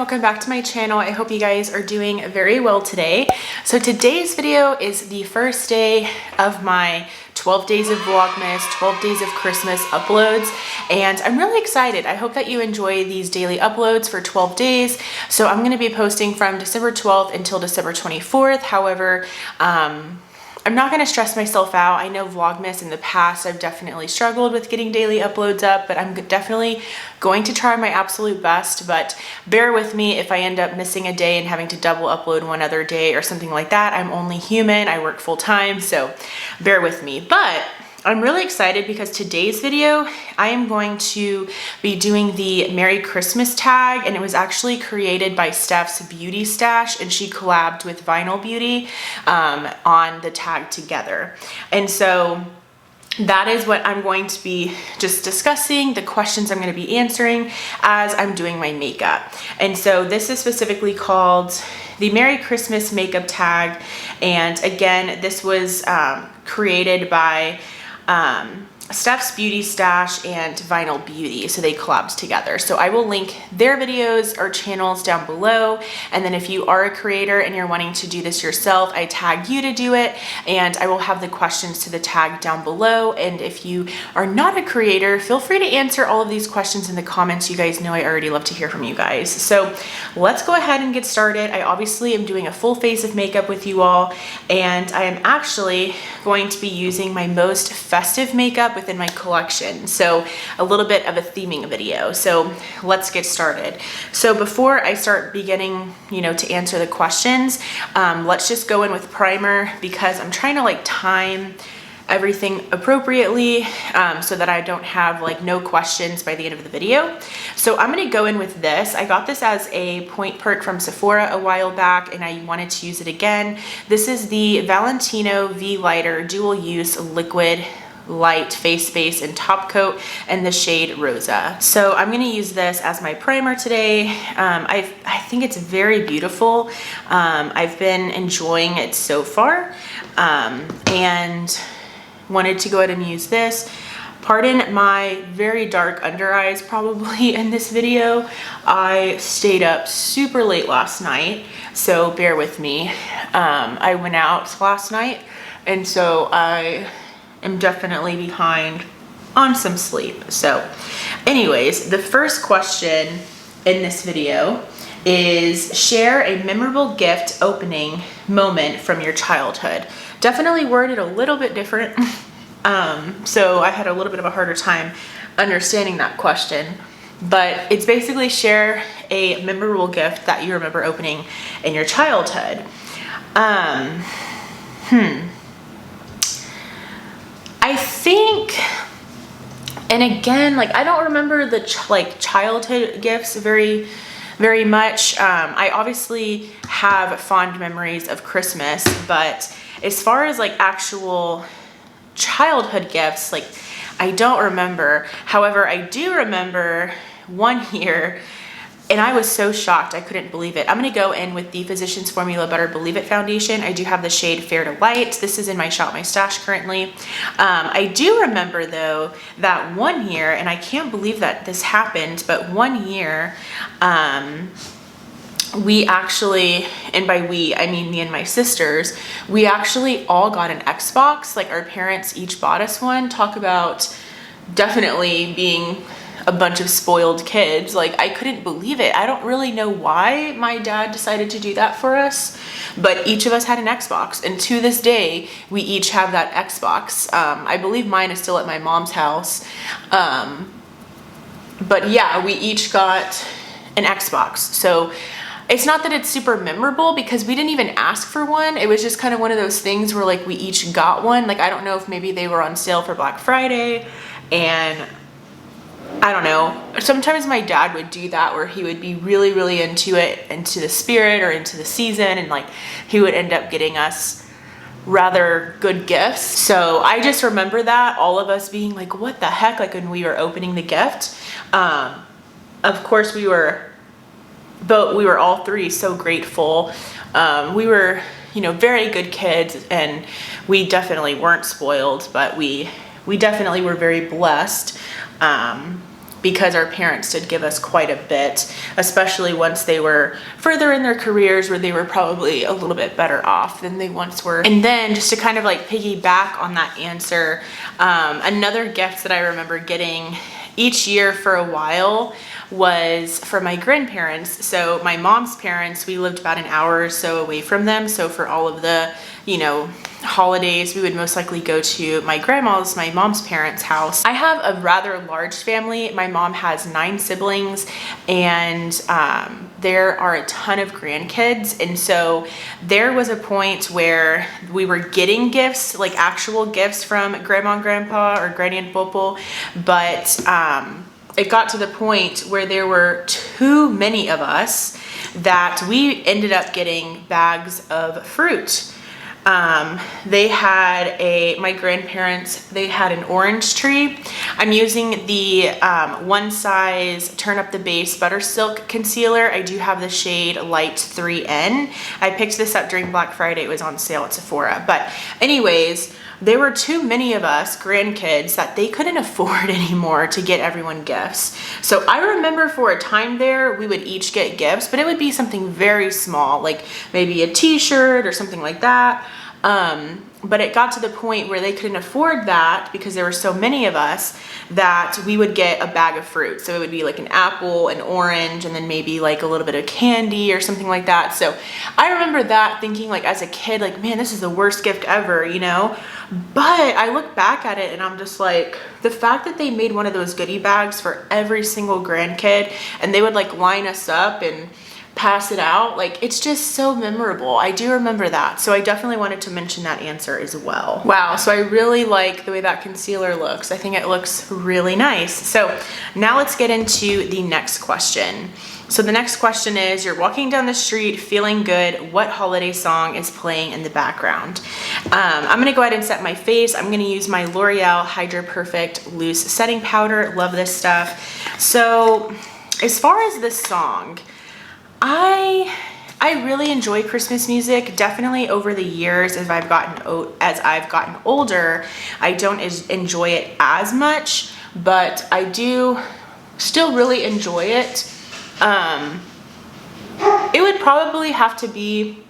welcome back to my channel. I hope you guys are doing very well today. So today's video is the first day of my 12 days of Vlogmas, 12 days of Christmas uploads, and I'm really excited. I hope that you enjoy these daily uploads for 12 days. So I'm going to be posting from December 12th until December 24th. However, I'm not going to stress myself out. I know Vlogmas in the past, I've definitely struggled with getting daily uploads up, but I'm definitely going to try my absolute best. But bear with me if I end up missing a day and having to double upload one other day or something like that. I'm only human. I work full time, so bear with me. But I'm really excited because today's video, I am going to be doing the Merry Christmas tag, and it was actually created by Steph's Beauty Stash, and she collabed with Vinyl Beauty on the tag together. And so that is what I'm going to be just discussing, the questions I'm going to be answering as I'm doing my makeup. And so this is specifically called the Merry Christmas makeup tag. And again, this was created by Steph's Beauty Stash and Vinyl Beauty, so they collabed together. So I will link their videos or channels down below, and then if you are a creator and you're wanting to do this yourself, I tag you to do it, and I will have the questions to the tag down below. And if you are not a creator, feel free to answer all of these questions in the comments. You guys know I already love to hear from you guys. So let's go ahead and get started. I obviously am doing a full face of makeup with you all, and I am actually going to be using my most festive makeup within my collection, so a little bit of a theming video. So let's get started. So before I start beginning, to answer the questions, let's just go in with primer, because I'm trying to time everything appropriately so that I don't have no questions by the end of the video. So I'm going to go in with this. I got this as a point perk from Sephora a while back, and I wanted to use it again. This is the Valentino V Lighter Dual Use Liquid Light Face Base and Top Coat in the shade Rosa. So I'm going to use this as my primer today. I think it's very beautiful. I've been enjoying it so far, and wanted to go ahead and use this. Pardon my very dark under eyes probably in this video. I stayed up super late last night, so bear with me. I went out last night, and so I am definitely behind on some sleep. So anyways, the first question in this video is share a memorable gift opening moment from your childhood. Definitely worded a little bit different. So I had a little bit of a harder time understanding that question, but it's basically share a memorable gift that you remember opening in your childhood. I think, and again, I don't remember the childhood gifts very much. I obviously have fond memories of Christmas, but as far as actual childhood gifts, I don't remember. However, I do remember one year, and I was so shocked, I couldn't believe it. I'm going to go in with the Physicians Formula Better Believe It foundation. I do have the shade Fair to Light. This is in my Shop My Stash currently. I do remember though that one year, and I can't believe that this happened, but one year we actually, and by we, I mean me and my sisters, we actually all got an Xbox. Our parents each bought us one. Talk about definitely being a bunch of spoiled kids. I couldn't believe it. I don't really know why my dad decided to do that for us, but each of us had an Xbox, and to this day we each have that Xbox. I believe mine is still at my mom's house, but yeah, we each got an Xbox. So it's not that it's super memorable because we didn't even ask for one. It was just kind of one of those things where we each got one. I don't know if maybe they were on sale for Black Friday, and I don't know. Sometimes my dad would do that where he would be really into it, into the spirit or into the season, and he would end up getting us rather good gifts. So I just remember that, all of us being what the heck, when we were opening the gift. Of course we were all three so grateful. We were, very good kids, and we definitely weren't spoiled, but we definitely were very blessed. because our parents did give us quite a bit, especially once they were further in their careers where they were probably a little bit better off than they once were. And then just to kind of like piggyback on that answer, another gift that I remember getting each year for a while was for my grandparents. So my mom's parents, we lived about an hour or so away from them. So for all of the, you know, holidays, we would most likely go to my grandma's, my mom's parents' house. I have a rather large family. My mom has 9 siblings, and there are a ton of grandkids. And so there was a point where we were getting gifts, like actual gifts from grandma and grandpa or granny and popo, but it got to the point where there were too many of us that we ended up getting bags of fruit. They had my grandparents, they had an orange tree. I'm using the One Size Turn Up the Base Butter Silk Concealer. I do have the shade Light 3N. I picked this up during Black Friday. It was on sale at Sephora. But anyways, there were too many of us grandkids that they couldn't afford anymore to get everyone gifts. So I remember for a time there, we would each get gifts, but it would be something very small, like maybe a t-shirt or something like that. But it got to the point where they couldn't afford that because there were so many of us that we would get a bag of fruit. So it would be like an apple, an orange, and then maybe like a little bit of candy or something like that. So I remember that thinking like as a kid, like, man, this is the worst gift ever, you know? But I look back at it and I'm just like, the fact that they made one of those goodie bags for every single grandkid and they would like line us up and pass it out, like it's just so memorable. I do remember that. So I definitely wanted to mention that answer as well. Wow, so I really like the way that concealer looks. I think it looks really nice. So now let's get into the next question. So the next question is, you're walking down the street feeling good. What holiday song is playing in the background? I'm gonna go ahead and set my face. I'm gonna use my L'Oreal Hydra Perfect Loose Setting Powder. Love this stuff. So as far as this song, I really enjoy Christmas music. Definitely over the years, as I've gotten older, I don't enjoy it as much, but I do still really enjoy it. It would probably have to be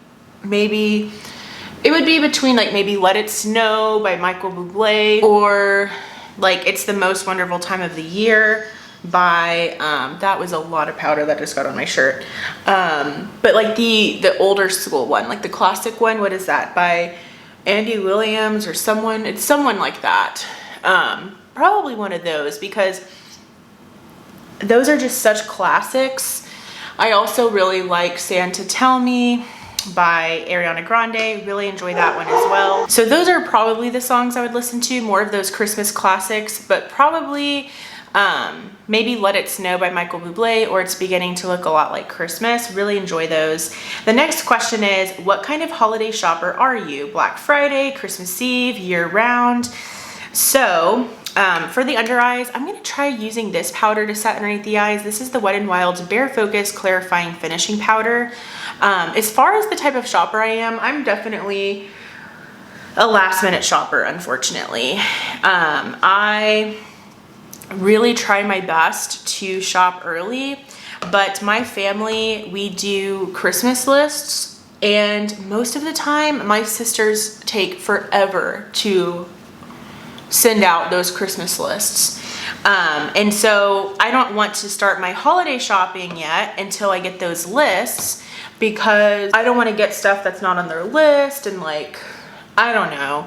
it would be between like maybe Let It Snow by Michael Bublé or like It's the Most Wonderful Time of the Year by that was a lot of powder that just got on my shirt, but like the older school one, like the classic one, what is that, by Andy Williams or someone, it's someone like that, probably one of those, because those are just such classics. I also really like Santa Tell Me by Ariana Grande. Really enjoy that one as well. So those are probably the songs I would listen to, more of those Christmas classics, but probably maybe Let It Snow by Michael Bublé, or It's Beginning to Look a Lot Like Christmas. Really enjoy those. The next question is, what kind of holiday shopper are you? Black Friday, Christmas Eve, year round? So for the under eyes, I'm going to try using this powder to set underneath the eyes. This is the Wet n Wild's Bare Focus Clarifying Finishing Powder. As far as the type of shopper I am, I'm definitely a last minute shopper, unfortunately. I really try my best to shop early, but my family, we do Christmas lists, and most of the time my sisters take forever to send out those Christmas lists. And so I don't want to start my holiday shopping yet until I get those lists, because I don't want to get stuff that's not on their list, and like, I don't know.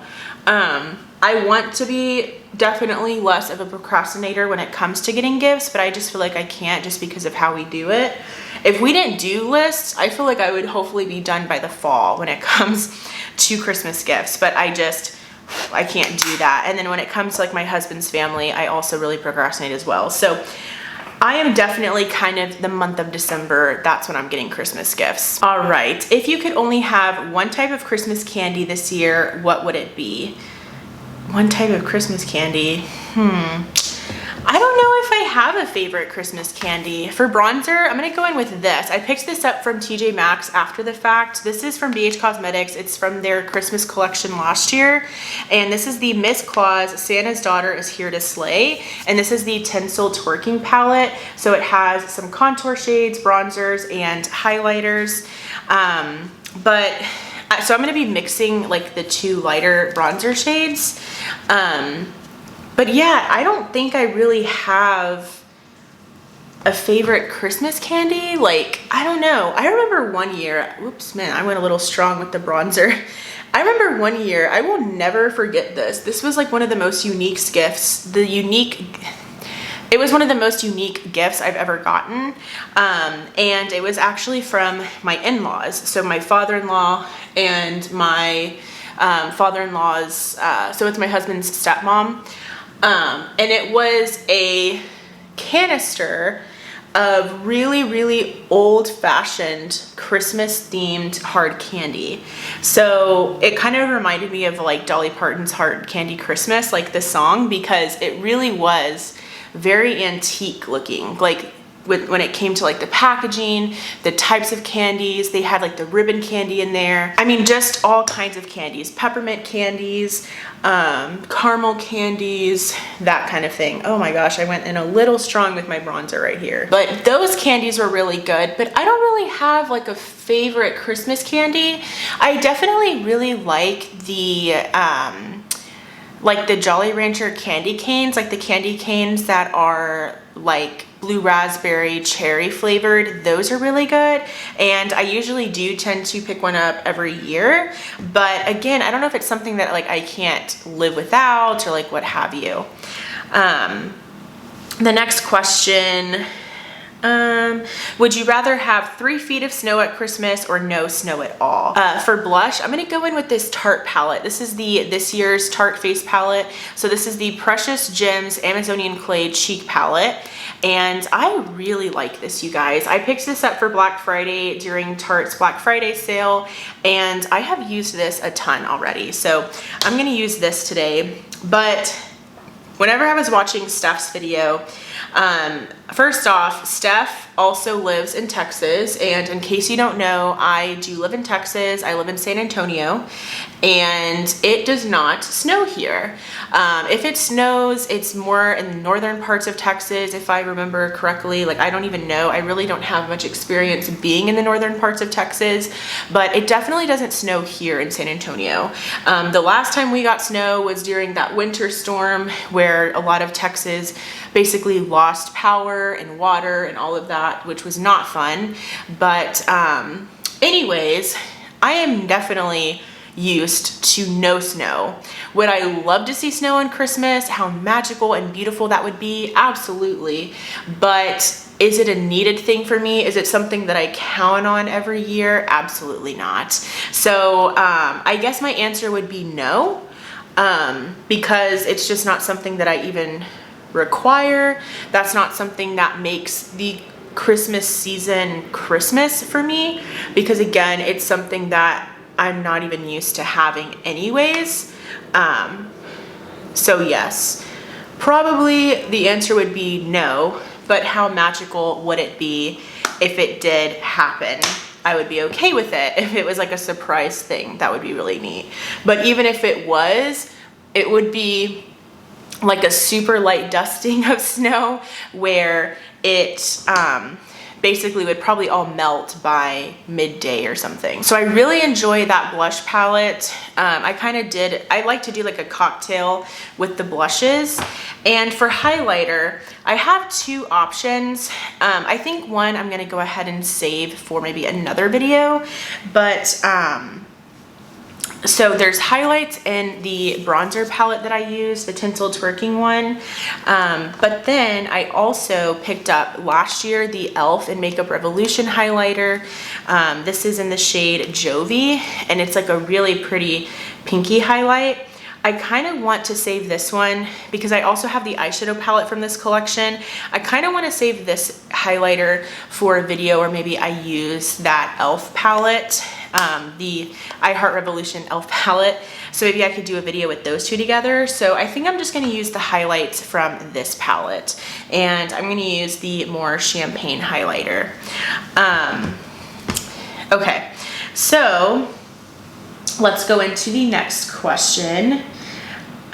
I want to be definitely less of a procrastinator when it comes to getting gifts, but I just feel like I can't, just because of how we do it. If we didn't do lists, I feel like I would hopefully be done by the fall when it comes to Christmas gifts, but I can't do that. And then when it comes to like my husband's family, I also really procrastinate as well. So I am definitely kind of the month of December. That's when I'm getting Christmas gifts. All right. If you could only have one type of Christmas candy this year, what would it be? One type of Christmas candy. I don't know if I have a favorite Christmas candy. For bronzer, I'm gonna go in with this. I picked this up from TJ Maxx after the fact. This is from BH Cosmetics. It's from their Christmas collection last year. And this is the Miss Claus, Santa's Daughter is Here to Slay. And this is the Tinsel Twerking Palette. So it has some contour shades, bronzers, and highlighters. So I'm gonna be mixing like the two lighter bronzer shades. But yeah, I don't think I really have a favorite Christmas candy. Like, I don't know. I remember one year, whoops, man, I went a little strong with the bronzer. I remember one year, I will never forget this. This was like one of the most unique gifts, it was one of the most unique gifts I've ever gotten. And it was actually from my in-laws. So my father-in-law and my father-in-law's, so it's my husband's stepmom. And it was a canister of really, really old-fashioned Christmas-themed hard candy. So it kind of reminded me of like Dolly Parton's Hard Candy Christmas, like the song, because it really was very antique looking. Like when it came to like the packaging, the types of candies, they had like the ribbon candy in there. I mean, just all kinds of candies, peppermint candies, caramel candies, that kind of thing. Oh my gosh, I went in a little strong with my bronzer right here. But those candies were really good, but I don't really have like a favorite Christmas candy. I definitely really like the Jolly Rancher candy canes, like the candy canes that are like blue raspberry cherry flavored. Those are really good, and I usually do tend to pick one up every year, but again, I don't know if it's something that like I can't live without or like what have you. The next question, would you rather have 3 feet of snow at Christmas or no snow at all? For blush, I'm gonna go in with this Tarte palette. This is this year's Tarte face palette. So this is the Precious Gems Amazonian Clay Cheek palette. And I really like this, you guys. I picked this up for Black Friday during Tarte's Black Friday sale, and I have used this a ton already. So I'm gonna use this today. But whenever I was watching Steph's video, first off, Steph also lives in Texas, and in case you don't know, I do live in Texas. I live in San Antonio, and it does not snow here. If it snows, it's more in the northern parts of Texas, if I remember correctly. Like, I don't even know. I really don't have much experience being in the northern parts of Texas, but it definitely doesn't snow here in San Antonio. The last time we got snow was during that winter storm where a lot of Texas basically lost power and water and all of that, which was not fun. But anyways, I am definitely used to no snow. Would I love to see snow on Christmas? How magical and beautiful that would be? Absolutely. But is it a needed thing for me? Is it something that I count on every year? Absolutely not. So I guess my answer would be no, because it's just not something that I even require. That's not something that makes the Christmas season Christmas for me, because again, it's something that I'm not even used to having anyways. So yes, probably the answer would be no, but how magical would it be if it did happen? I would be okay with it. If it was like a surprise thing, that would be really neat. But even if it was, it would be like a super light dusting of snow where it basically would probably all melt by midday or something. So I really enjoy that blush palette. I like to do like a cocktail with the blushes. And for highlighter, I have 2 options. I think one I'm gonna go ahead and save for maybe another video, but so there's highlights in the bronzer palette that I use, the Tinsel Twerking one. But then I also picked up last year the e.l.f. in Makeup Revolution highlighter. This is in the shade Jovi, and it's like a really pretty pinky highlight. I kind of want to save this one because I also have the eyeshadow palette from this collection. I kind of want to save this highlighter for a video where maybe I use that e.l.f. palette the I Heart Revolution e.l.f. palette. So maybe I could do a video with those two together. So I think I'm just gonna use the highlights from this palette, and I'm gonna use the more champagne highlighter. Okay, so let's go into the next question.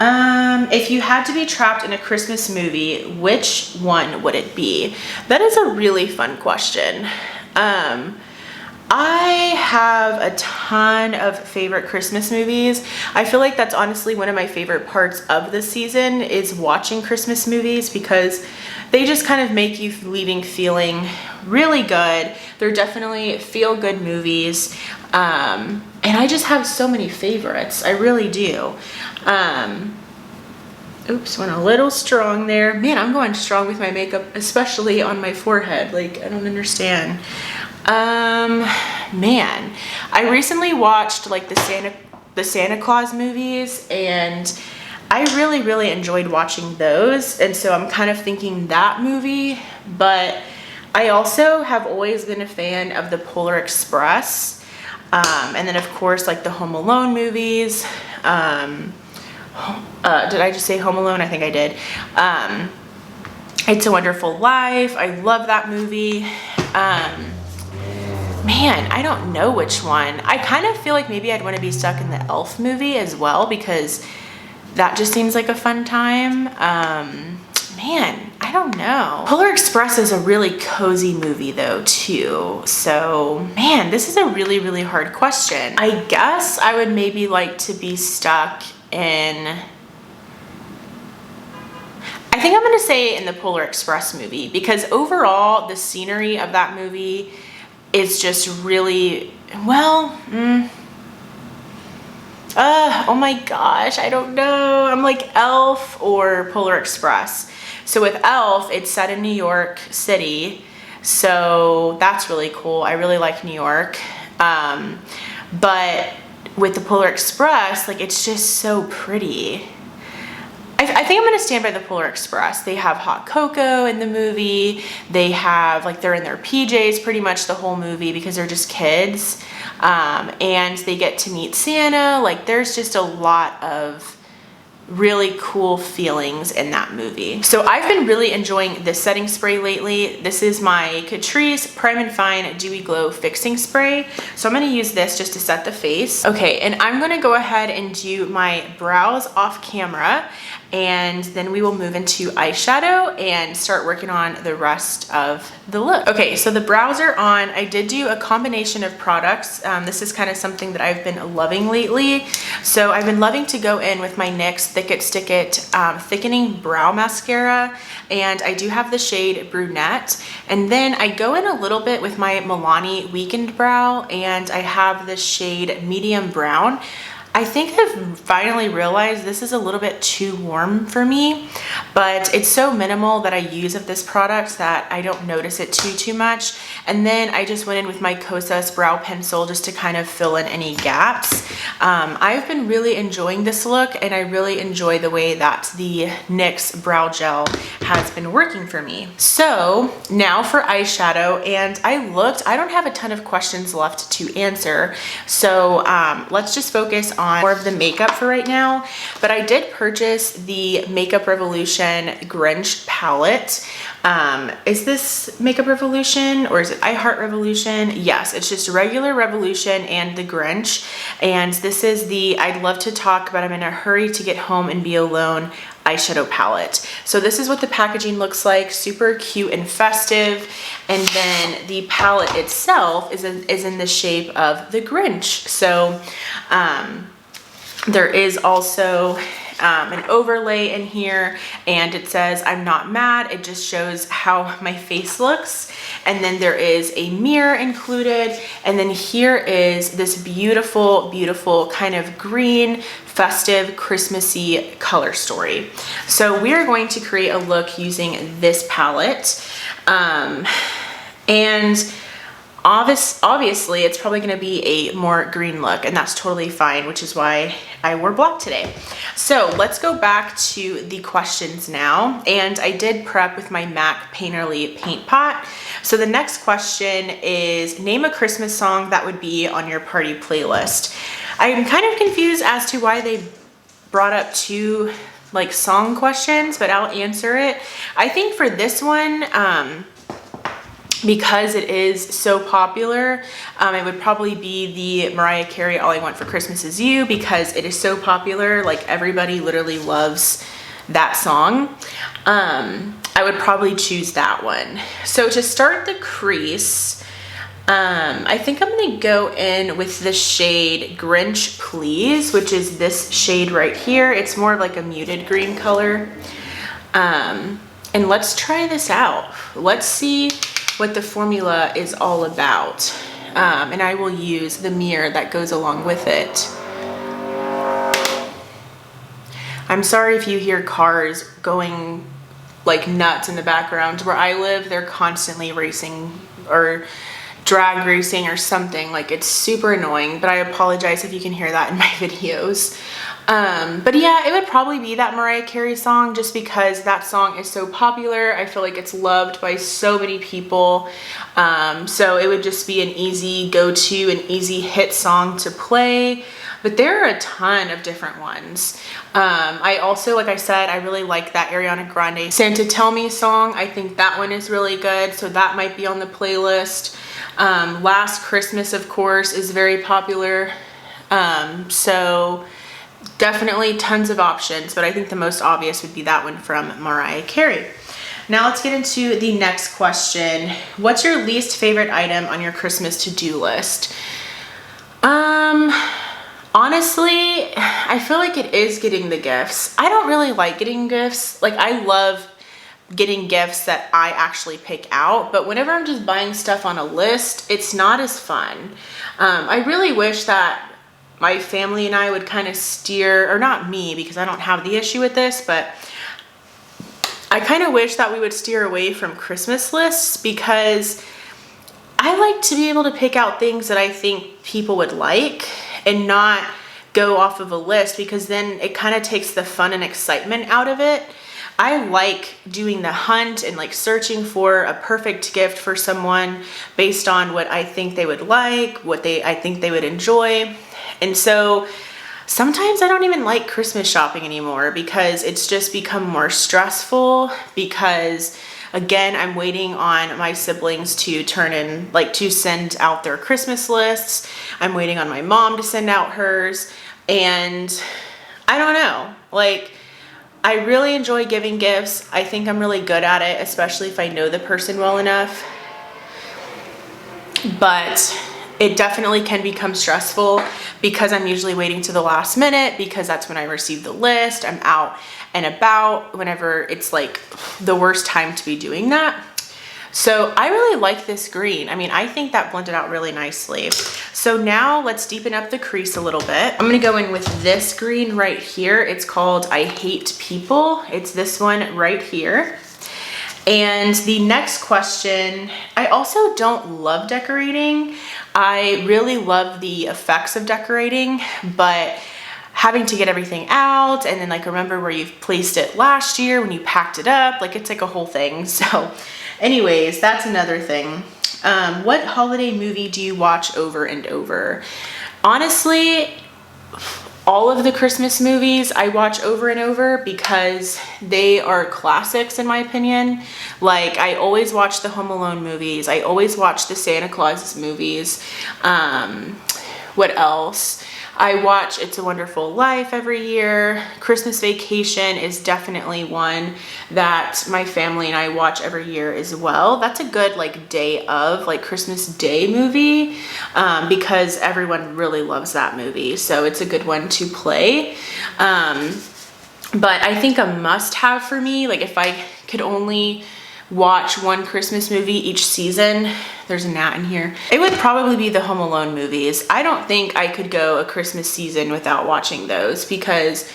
If you had to be trapped in a Christmas movie, which one would it be? That is a really fun question. I have a ton of favorite Christmas movies. I feel like that's honestly one of my favorite parts of the season is watching Christmas movies, because they just kind of make you leaving feeling really good. They're definitely feel-good movies. And I just have so many favorites. I really do. Oops, went a little strong there. Man, I'm going strong with my makeup, especially on my forehead. Like, I don't understand. Man, I recently watched like the Santa Claus movies, and I really enjoyed watching those. And so I'm kind of thinking that movie, but I also have always been a fan of the Polar Express. And then of course, like the Home Alone movies. Did I just say Home Alone? I think I did. It's a Wonderful Life. I love that movie. Man, I don't know which one. I kind of feel like maybe I'd want to be stuck in the Elf movie as well, because that just seems like a fun time. Man, I don't know. Polar Express is a really cozy movie though too. So man, this is a really hard question. I guess I would maybe like to be stuck in, I think I'm gonna say in the Polar Express movie, because overall the scenery of that movie is just really, well, oh my gosh, I don't know. I'm like Elf or Polar Express. So with Elf, it's set in New York City. So that's really cool. I really like New York. But with the Polar Express, like it's just so pretty. I think I'm gonna stand by the Polar Express. They have hot cocoa in the movie. They have, like, they're in their PJs pretty much the whole movie because they're just kids. And they get to meet Santa. Like, there's just a lot of really cool feelings in that movie. So I've been really enjoying this setting spray lately. This is my Catrice Prime and Fine Dewy Glow Fixing Spray. So I'm gonna use this just to set the face. Okay, and I'm gonna go ahead and do my brows off camera, and then we will move into eyeshadow and start working on the rest of the look. Okay, so the brows are on. I did do a combination of products. This is kind of something that I've been loving lately. So I've been loving to go in with my NYX Thick It Stick It Thickening Brow Mascara, and I do have the shade Brunette. And then I go in a little bit with my Milani Weakened Brow, and I have the shade Medium Brown. I think I've finally realized this is a little bit too warm for me, but it's so minimal that I use of this product that I don't notice it too much. And then I just went in with my Kosas brow pencil just to kind of fill in any gaps. I've been really enjoying this look, and I really enjoy the way that the NYX brow gel has been working for me. So now for eyeshadow, and I don't have a ton of questions left to answer. So let's just focus on more of the makeup for right now. But I did purchase the Makeup Revolution Grinch palette. Is this Makeup Revolution or is it I Heart Revolution? Yes, it's just regular Revolution and the Grinch. And this is the I'd Love to Talk But I'm in a Hurry to Get Home and Be Alone eyeshadow palette. So this is what the packaging looks like, super cute and festive. And then the palette itself is in the shape of the Grinch. So there is also an overlay in here, and it says I'm not mad. It just shows how my face looks. And then there is a mirror included, and then here is this beautiful kind of green festive Christmassy color story. So we are going to create a look using this palette, and Obviously, it's probably gonna be a more green look, and that's totally fine, which is why I wore black today. So let's go back to the questions now. And I did prep with my MAC Painterly paint pot. So the next question is, name a Christmas song that would be on your party playlist. I'm kind of confused as to why they brought up two like song questions, but I'll answer it. I think for this one, because it is so popular, it would probably be the Mariah Carey All I Want for Christmas Is You, because it is so popular, like everybody literally loves that song. I would probably choose that one. So to start the crease, I think I'm gonna go in with the shade Grinch Please, which is this shade right here. It's more of like a muted green color. And let's try this out. Let's see what the formula is all about. And I will use the mirror that goes along with it. I'm sorry if you hear cars going like nuts in the background. Where I live, they're constantly racing or drag racing or something. Like, it's super annoying, but I apologize if you can hear that in my videos. But yeah, it would probably be that Mariah Carey song, just because that song is so popular. I feel like it's loved by so many people. So it would just be an easy go-to, an easy hit song to play. But there are a ton of different ones. I also, like I said, I really like that Ariana Grande Santa Tell Me song. I think that one is really good, so that might be on the playlist. Last Christmas, of course, is very popular. So definitely tons of options, but I think the most obvious would be that one from Mariah Carey. Now let's get into the next question. What's your least favorite item on your Christmas to-do list? Honestly, I feel like it is getting the gifts. I don't really like getting gifts. Like, I love getting gifts that I actually pick out, but whenever I'm just buying stuff on a list, it's not as fun. I really wish that my family and I would kind of steer, or not me, because I don't have the issue with this, but I kind of wish that we would steer away from Christmas lists, because I like to be able to pick out things that I think people would like and not go off of a list, because then it kind of takes the fun and excitement out of it. I like doing the hunt and like searching for a perfect gift for someone based on what I think they would like, what I think they would enjoy. And so sometimes I don't even like Christmas shopping anymore, because it's just become more stressful, because again, I'm waiting on my siblings to to send out their Christmas lists. I'm waiting on my mom to send out hers. And I don't know, like, I really enjoy giving gifts. I think I'm really good at it, especially if I know the person well enough. But it definitely can become stressful, because I'm usually waiting to the last minute, because that's when I receive the list. I'm out and about whenever it's like the worst time to be doing that. So I really like this green. I mean, I think that blended out really nicely. So now let's deepen up the crease a little bit. I'm gonna go in with this green right here. It's called I Hate People. It's this one right here. And the next question, I also don't love decorating. I really love the effects of decorating, but having to get everything out and then like remember where you've placed it last year when you packed it up, like it's like a whole thing. So anyways, that's another thing. What holiday movie do you watch over and over? Honestly, all of the Christmas movies I watch over and over, because they are classics in my opinion. Like, I always watch the Home Alone movies. I always watch the Santa Claus movies. What else? I watch It's a Wonderful Life every year. Christmas Vacation is definitely one that my family and I watch every year as well. That's a good like day of, like Christmas Day movie, because everyone really loves that movie. So it's a good one to play. But I think a must-have for me, like if I could only watch one Christmas movie each season, there's a gnat in here, it would probably be the Home Alone movies. I don't think I could go a Christmas season without watching those, because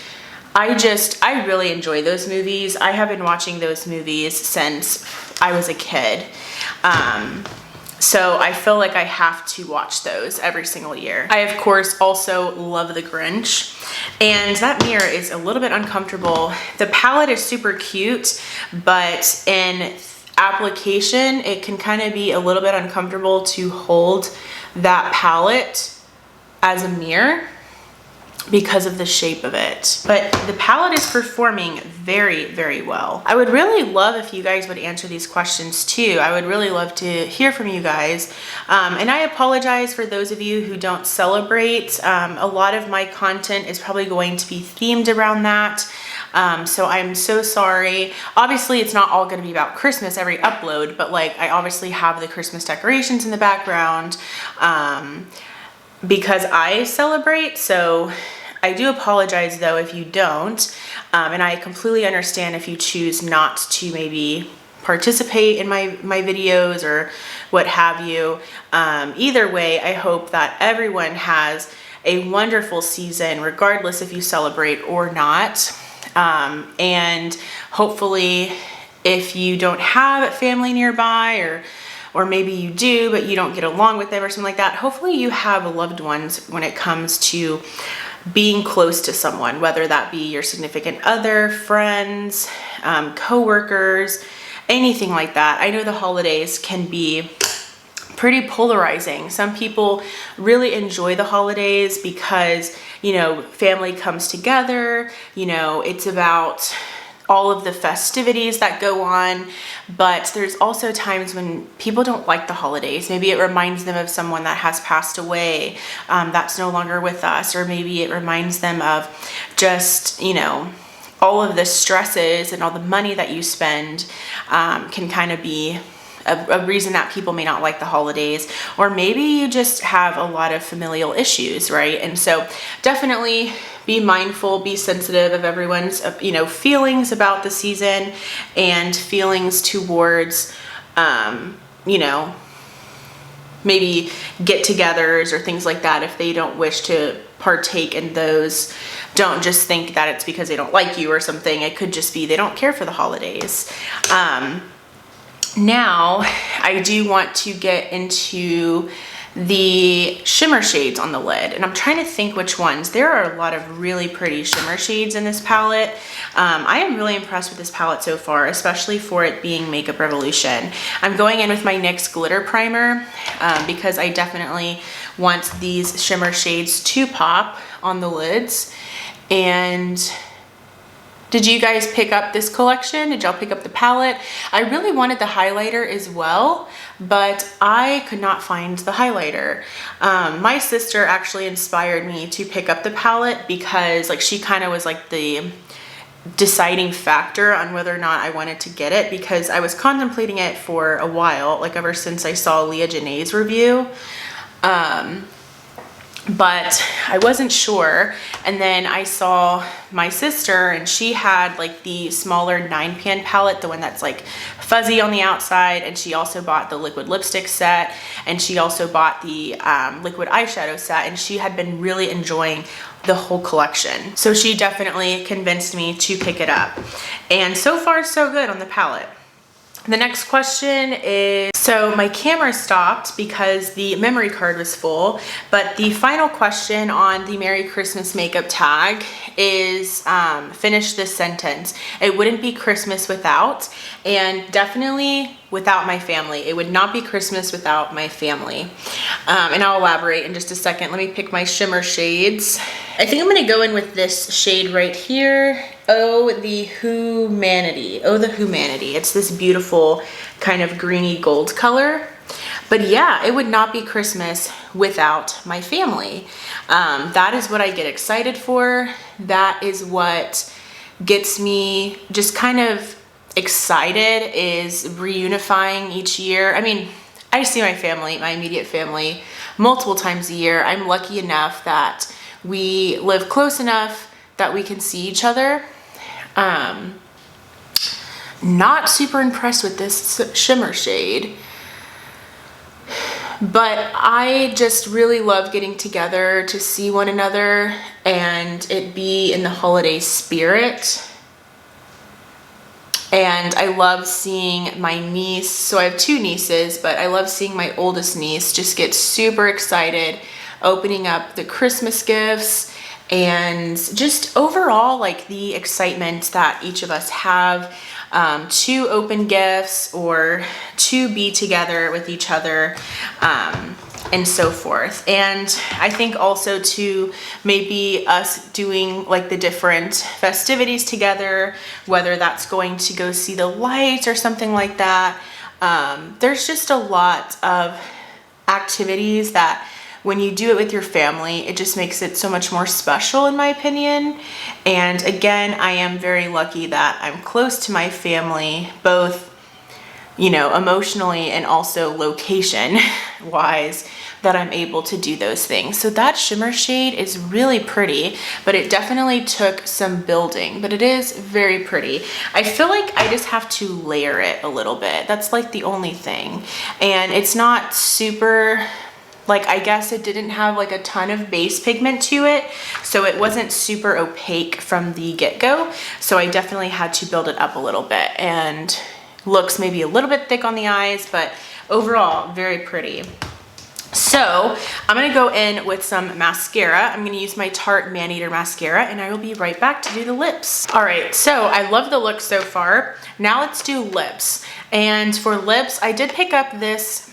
I really enjoy those movies. I have been watching those movies since I was a kid. So I feel like I have to watch those every single year. I, of course, also love the Grinch. And that mirror is a little bit uncomfortable. The palette is super cute, but in application, it can kind of be a little bit uncomfortable to hold that palette as a mirror because of the shape of it. But the palette is performing very, very well. I would really love if you guys would answer these questions too. I would really love to hear from you guys. And I apologize for those of you who don't celebrate. A lot of my content is probably going to be themed around that. So I'm so sorry. Obviously, it's not all going to be about Christmas every upload, but like I obviously have the Christmas decorations in the background because I celebrate. So I do apologize though if you don't, and I completely understand if you choose not to maybe participate in my videos or what have you. Either way, I hope that everyone has a wonderful season regardless if you celebrate or not. And hopefully if you don't have family nearby, or maybe you do but you don't get along with them or something like that, hopefully you have loved ones when it comes to being close to someone, whether that be your significant other, friends, co-workers, anything like that. I know the holidays can be pretty polarizing. Some people really enjoy the holidays because, you know, family comes together, you know, it's about all of the festivities that go on, but there's also times when people don't like the holidays. Maybe it reminds them of someone that has passed away, that's no longer with us, or maybe it reminds them of just, you know, all of the stresses and all the money that you spend can kind of be a reason that people may not like the holidays, or maybe you just have a lot of familial issues, right? And so definitely be mindful, be sensitive of everyone's, you know, feelings about the season and feelings towards, you know, maybe get-togethers or things like that. If they don't wish to partake in those, don't just think that it's because they don't like you or something. It could just be they don't care for the holidays. Now, I do want to get into the shimmer shades on the lid, and I'm trying to think which ones. There are a lot of really pretty shimmer shades in this palette. I am really impressed with this palette so far, especially for it being Makeup Revolution. I'm going in with my NYX glitter primer because I definitely want these shimmer shades to pop on the lids. And did you guys pick up this collection? Did y'all pick up the palette? I really wanted the highlighter as well, but I could not find the highlighter. My sister actually inspired me to pick up the palette because like she kind of was like the deciding factor on whether or not I wanted to get it, because I was contemplating it for a while, like ever since I saw Leah Janae's review. But I wasn't sure, and then I saw my sister and she had like the smaller 9-pan palette, the one that's like fuzzy on the outside, and she also bought the liquid lipstick set, and she also bought the liquid eyeshadow set, and she had been really enjoying the whole collection. So she definitely convinced me to pick it up, and so far so good on the palette. The next question is, so my camera stopped because the memory card was full, but the final question on the Merry Christmas makeup tag is finish this sentence. It wouldn't be Christmas without, and definitely without my family. It would not be Christmas without my family. And I'll elaborate in just a second. Let me pick my shimmer shades. I think I'm gonna go in with this shade right here. Oh, the Humanity. Oh, the Humanity. It's this beautiful kind of greeny gold color. But yeah, it would not be Christmas without my family. That is what I get excited for. That is what gets me just kind of excited, is reunifying each year. I mean, I see my family, my immediate family, multiple times a year. I'm lucky enough that we live close enough that we can see each other. Not super impressed with this shimmer shade, but I just really love getting together to see one another and it be in the holiday spirit. And I love seeing my niece, so I have two nieces, but I love seeing my oldest niece just get super excited opening up the Christmas gifts, and just overall like the excitement that each of us have to open gifts or to be together with each other, and so forth. And I think also to maybe us doing like the different festivities together, whether that's going to go see the lights or something like that. There's just a lot of activities that when you do it with your family, it just makes it so much more special in my opinion. And again, I am very lucky that I'm close to my family, both, you know, emotionally and also location wise, that I'm able to do those things. So that shimmer shade is really pretty, but it definitely took some building, but it is very pretty. I feel like I just have to layer it a little bit. That's like the only thing. And it's not super, like, I guess it didn't have like a ton of base pigment to it, so it wasn't super opaque from the get-go. So I definitely had to build it up a little bit, and looks maybe a little bit thick on the eyes, but overall very pretty. So I'm gonna go in with some mascara. I'm gonna use my Tarte Man-Eater mascara, and I will be right back to do the lips. All right, so I love the look so far. Now let's do lips. And for lips, I did pick up this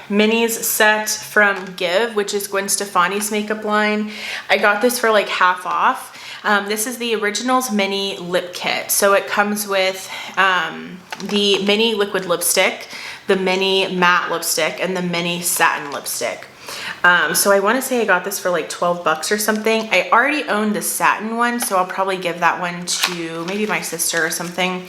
minis set from Give, which is Gwen Stefani's makeup line. I got this for like half off. This is the Originals Mini Lip Kit. So it comes with the mini liquid lipstick, the mini matte lipstick, and the mini satin lipstick. So I want to say I got this for like 12 bucks or something. I already own the satin one, so I'll probably give that one to maybe my sister or something.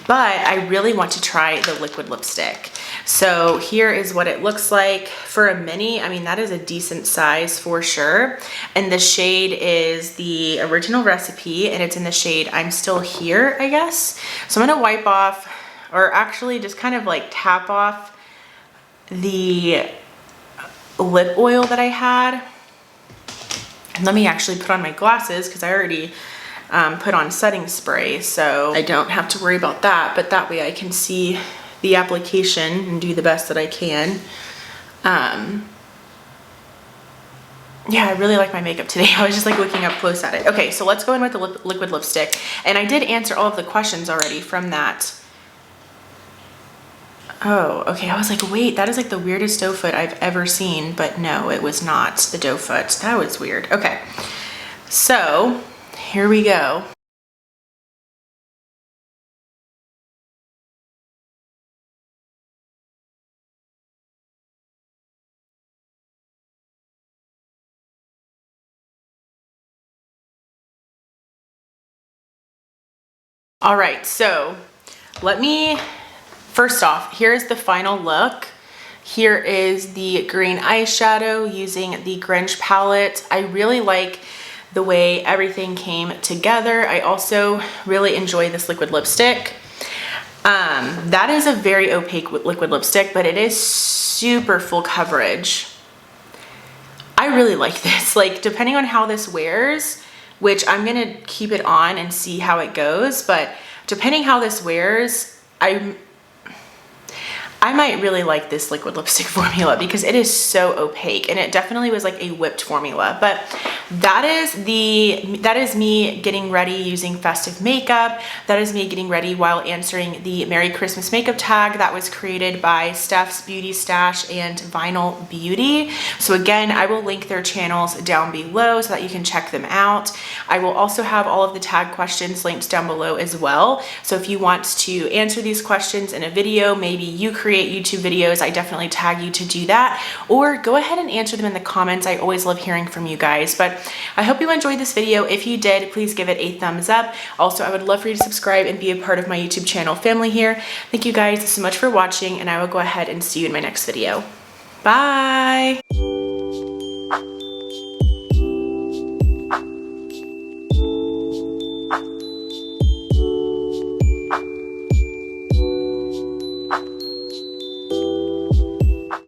But I really want to try the liquid lipstick. So here is what it looks like for a mini. I mean, that is a decent size for sure. And the shade is the Original Recipe, and it's in the shade I'm Still Here, I guess. So I'm gonna wipe off, or actually just kind of like tap off the lip oil that I had. And let me actually put on my glasses because I already put on setting spray, so I don't have to worry about that, but that way I can see the application and do the best that I can. Yeah, I really like my makeup today. I was just like looking up close at it. Okay, so let's go in with the liquid lipstick. And I did answer all of the questions already from that. Oh, okay, I was like, wait, that is like the weirdest doe foot I've ever seen, but no, it was not the doe foot. That was weird. Okay, so here we go. All right, so let me, first off, here's the final look. Here is the green eyeshadow using the Grinch palette. I really like the way everything came together. I also really enjoy this liquid lipstick. That is a very opaque liquid lipstick, but it is super full coverage. I really like this. Like, depending on how this wears, which I'm gonna keep it on and see how it goes, but depending how this wears, I might really like this liquid lipstick formula because it is so opaque, and it definitely was like a whipped formula. But that is me getting ready using festive makeup. That is me getting ready while answering the Merry Christmas makeup tag that was created by Steph's Beauty Stash and Vinyl Beauty. So again, I will link their channels down below so that you can check them out. I will also have all of the tag questions linked down below as well. So if you want to answer these questions in a video, maybe you create YouTube videos, I definitely tag you to do that, or go ahead and answer them in the comments. I always love hearing from you guys. But I hope you enjoyed this video. If you did, please give it a thumbs up. Also, I would love for you to subscribe and be a part of my YouTube channel family here. Thank you guys so much for watching, and I will go ahead and see you in my next video. Bye!